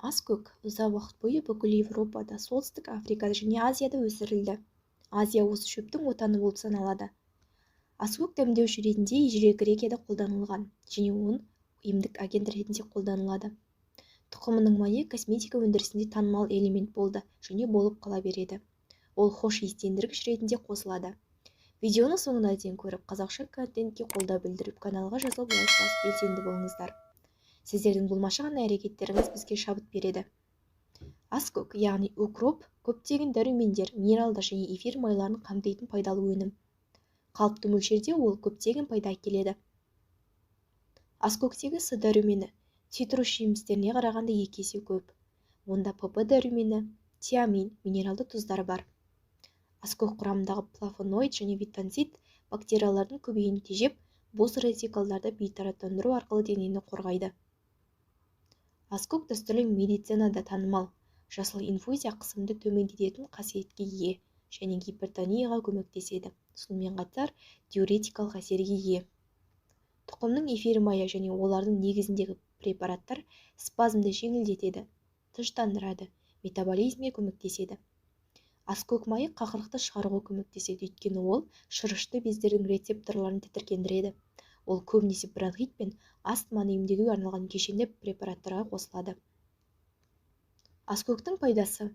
Аскөк ұзақ уақыт бойы бүкіл Еуропада, Солтүстік Африкада және Азияда өсірілді. Азия осы шөптің отаны болып саналады. Аскөк дәмдеуші ретінде ежелгі Грекияда қолданылған және оның емдік агент ретінде қолданылады. Тұқымының майы косметика өндірісінде танымал элемент болды және болып қала береді. Ол хош иістендіргіш ретінде қосылады. Видеоны соңына дейін көріп, қазақша контентке қолдау білдіріп, каналға жазылып лайк басып белсенді болыңыздар. Сіздердің болмашы әрекеттеріңіз бізге шабыт береді. Аскөк, яғни укроп, көптеген дәрумендер, минералдар және эфир майларын қамтитын пайдалы өнім. Қалыпты мөлшерде ол көптеген пайда әкеледі. Аскөктегі С дәрумені цитрус жемістеріне қарағанда 2 есе көп. Онда ПП дәрумені, тиамин, минералды тұздар бар. Аскөк құрамындағы флавоноид және витамин бактериялардың көбеюін тежеп, бос радикалдарды бейтараптандыру арқылы денені қорғайды. Аскөк дәстүрлі медицинада танымал. Жасыл инфузия қысымды төмендететін қасиетке ие және гипертонияға көмектеседі. Сонымен қатар диуретикалық әсерге ие. Тұқымның эфир майы және олардың негізіндегі препараттар спазмды жеңілдетеді, тыныштандырады, метаболизмге көмектеседі. Аскөк майы қақырықты шығаруға көмектеседі, өйткені ол шырышты бездердің рецепторларын тітіркендіреді. Ол көбінесе бронхит пен астманы емдеуге арналған кешенді препараттарға қосылады. Аскөктің пайдасы.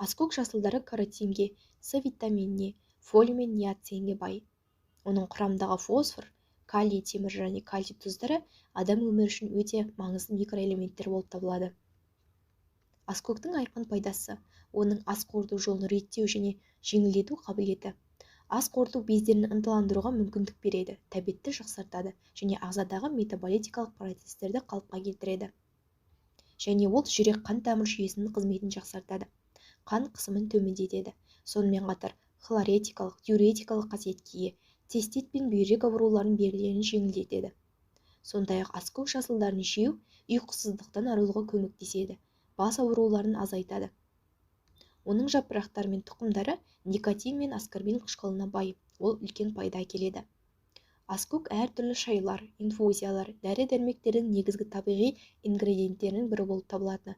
Аскөк жасылдары каротинге, С витаминіне, фолий мен ниацинге бай. Оның құрамындағы фосфор, калий, темір және кальций тұздары адам өмірі үшін өте маңызды микроэлементтер болып табылады. Аскөктің айқын пайдасы. Оның ас қорыту жолын реттеу және жеңілдету қабілеті. Ас қорыту бездерін ынталандыруға мүмкіндік береді, тәбетті жақсартады және ағзадағы метаболитикалық процестерді қалыпқа келтіреді. Және ол жүрек қан тамыр жүйесінің қызметін жақсартады. Қан қысымын төмендетеді. Сонымен қатар хлоретикалық, диуретикалық қасиетке ие, цистит пен бүйрек ауруларының белгілерін жеңілдетеді. Сондай-ақ аскөк жасылдарын жеу ұйқысыздықтан арылуға көмектеседі, бас ауруларын азайтады. Оның жапырақтары мен тұқымдары никотин мен аскорбин қышқылына бай, ол үлкен пайда әкеледі. Аскөк әртүрлі шайлар, инфузиялар, дәрі-дәрмектердің негізгі табиғи ингредиенттерінің бірі болып табылады.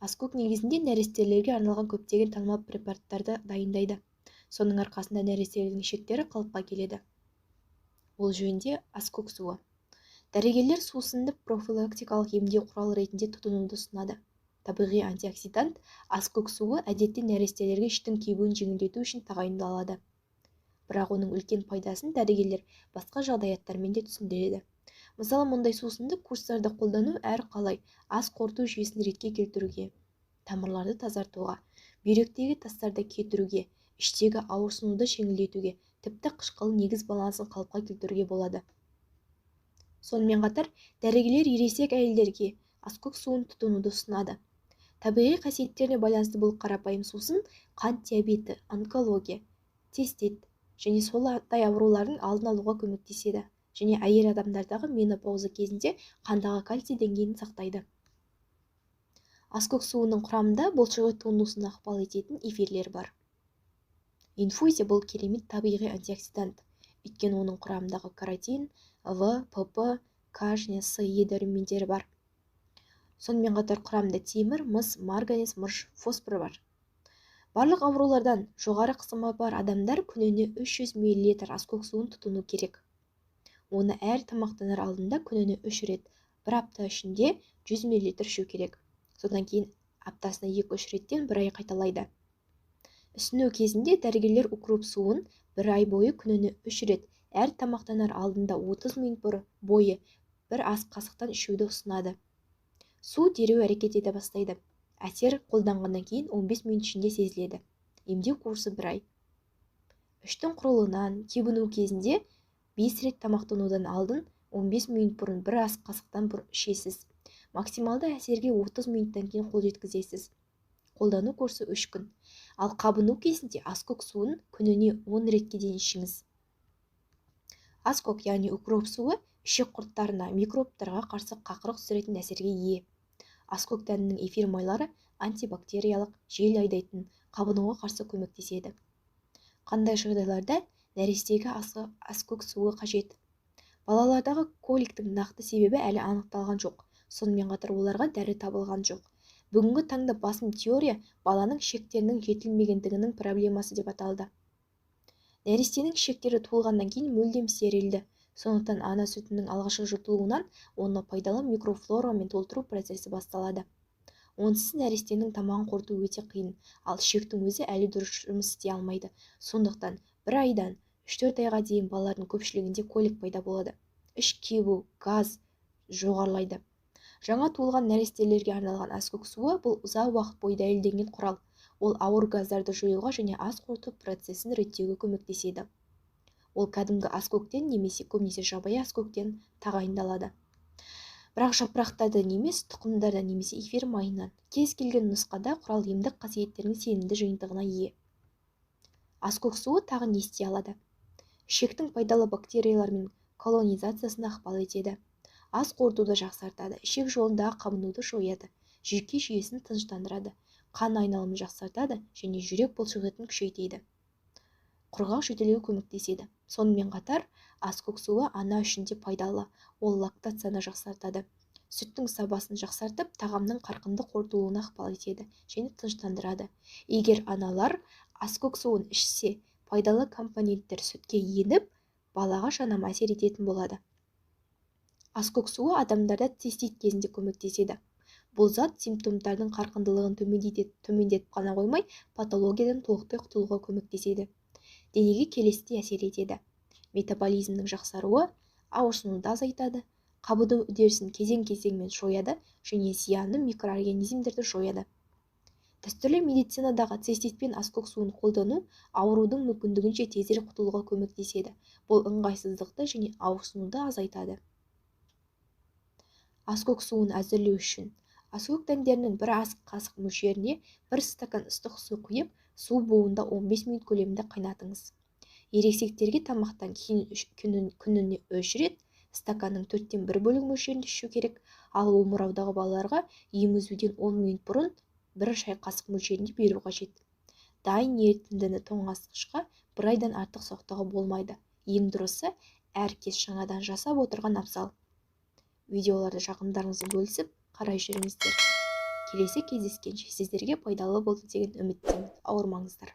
Аскөк негізінде нәрестелерге арналған көптеген танымал препараттарды дайындайды. Соның арқасында нәрестелердің шектері қалыпқа келеді. Ол жөнінде аскөк суы. Дәрігерлер сусынды профилактикалық емдеу құралы ретінде тұтынуды ұсынады. Табиғи антиоксидант аскөк суы әдетте нәрестелерге іштің кебуін жеңілдету үшін тағайындалады. Бірақ оның үлкен пайдасын дәрігерлер басқа жағдаяттармен де түсіндіреді. Мысалы, мұндай сусынды курстарды қолдану әрқалай ас қорыту жүйесін ретке келтіруге, тамырларды тазартуға, бүйректегі тастарды кетіруге, іштегі ауырсынуды жеңілдетуге, тіпті қышқыл негіз балансын қалыпқа келтіруге болады. Сонымен қатар, дәрігерлер ересек әйелдерге аскөк суын тұтынуды ұсынады. Табиғи қасиеттеріне байланысты бұл қарапайым сусын қант диабеті, онкология, цистит және солтай аурулардың алдын алуға көмектеседі және әйел адамдардағы менопауза кезінде қандағы кальций деңгейін сақтайды. Аскөк суының құрамында бұлшық ет туындысына ықпал ететін эфирлер бар. Инфузия бұл керемет табиғи антиоксидант, өйткені оның құрамындағы каротин, В, ПП, К және С дәрумендері бар. Сонымен қатар құрамында темір, мыс, марганец, мырыш, фосфор бар. Барлық аурулардан жоғары қысымы бар адамдар күніне 300 мл аскөк суын тұтыну керек. Оны әр тамақтанар алдында күніне 3 рет, бір апта ішінде 100 мл ішу керек. Содан кейін аптасына 2-3 реттен бір ай қайталайды. Ісіну кезінде дәрігерлер укроп суын бір ай бойы күніне 3 рет, әр тамақтанар алдында 30 минут бойы бір ас қасықтан ішуді ұсынады. Су дереу әрекет ете бастайды. Әсер қолданғаннан кейін 15 минут ішінде сезіледі. Емдеу курсы бір ай. Іштің құрылуынан кебіну кезінде 5 рет тамақтанудан алдын 15 минут бұрын бір ас қасықтан ішесіз. Максималды әсерге 30 минуттан кейін қол жеткізесіз. Қолдану курсы 3 күн. Ал қабыну кезінде аскөк суын күніне 10 ретке дейін ішіңіз. Аскөк, яғни укроп суы ішек құрттарына, микробтарға қарсы қақырық түсіретін әсерге ие. Аскөк дәнінің эфир майлары антибактериялық, жел айдайтын, қабынуға қарсы көмектеседі. Қандай жағдайларда нәрестеге аскөк суы қажет? Балалардағы коликтің нақты себебі әлі анықталған жоқ. Сонымен қатар оларға дәрі табылған жоқ. Бүгінгі таңда басым теория баланың ішектерінің жетілмегендігінің проблемасы деп аталды. Нәрестенің ішектері туылғаннан кейін мүлдем стерильді. Сондықтан ана сүтінің алғашқы жұтылуынан оны пайдалы микрофлорамен толтыру процесі басталады. Онсыз нәрестенің тамағын қорыту өте қиын, ал ішектің өзі әлі дұрыс жұмыс істей алмайды. Сондықтан 1 айдан 3-4 айға дейін балалардың көпшілігінде колик пайда болады. Іш кебу, газ жоғарылайды. Жаңа туылған нәрестелерге арналған аскөк суы бұл ұзақ уақыт бойы дәлелденген құрал. Ол ауыр газдарды жоюға және ас қорыту процесін реттеуге көмектеседі. Ол кәдімгі аскөктен немесе көбінесе жабайы аскөктен тағайындалады. Бірақ жапырақтардан емес, тұқымдардан немесе эфир майынан. Кез келген нұсқада құрал емдік қасиеттерінің сенімді жиынтығына ие. Аскөк суы тағы не істей алады? Ішектің пайдалы бактериялармен колонизациясына ықпал етеді. Ас қорытуды жақсартады, ішек жолындағы қабынуды жояды, жүйке жүйесін тыныштандырады, қан айналымын жақсартады және жүрек бұлшықетін күшейтеді. Құрғақ жөтелуге көмектеседі. Сонымен қатар, аскөк суы ана үшін де пайдалы. Ол лактацияны жақсартады. Сүттің сапасын жақсартып, тағамның қарқынды қорытылуына ықпал етеді және тыныштандырады. Егер аналар аскөк суын ішсе, пайдалы компоненттер сүтке еніп, балаға жанама әсер ететін болады. Аскөк суы адамдарда цистит кезінде көмектеседі. Бұл зат симптомдардың қарқындылығын төмендетіп қана қоймай, патологиядан толықтай құтылуға көмектеседі. Денеге келесідей әсер етеді. Метаболизмнің жақсаруы, ауырсынуды азайтады, қабыну үдерісін кезең-кезеңмен жояды және зиянды микроорганизмдерді жояды. Дәстүрлі медицинадағы циститпен аскөк суын қолдану аурудың мүмкіндігінше тезірек құтылуға көмектеседі. Бұл ыңғайсыздықты және ауырсынуды азайтады. Аскөк суын әзірлеу үшін аскөк дәндерінің 1 ас қасық мөлшеріне 1 стакан ыстық су құйып, су буында 15 минут көлемінде қайнатыңыз. Ересектерге тамақтан кейін күніне 3 рет стаканның 4-тен 1 бөлігі мөлшерінде ішу керек, ал омыраудағы балаларға емізуден 10 минут бұрын 1 шай қасық мөлшерінде беру қажет. Дайын ерітіндіні тоңазытқышқа 1 айдан артық сақтауға болмайды. Ең дұрысы әр кез жаңадан жасап отырған абзал. Видеоларды жақындарыңызбен бөлісіп, қарай жүріңіздер. Келесі кездескенше сіздерге пайдалы болды деген үміттемін. Ауырмаңыздар.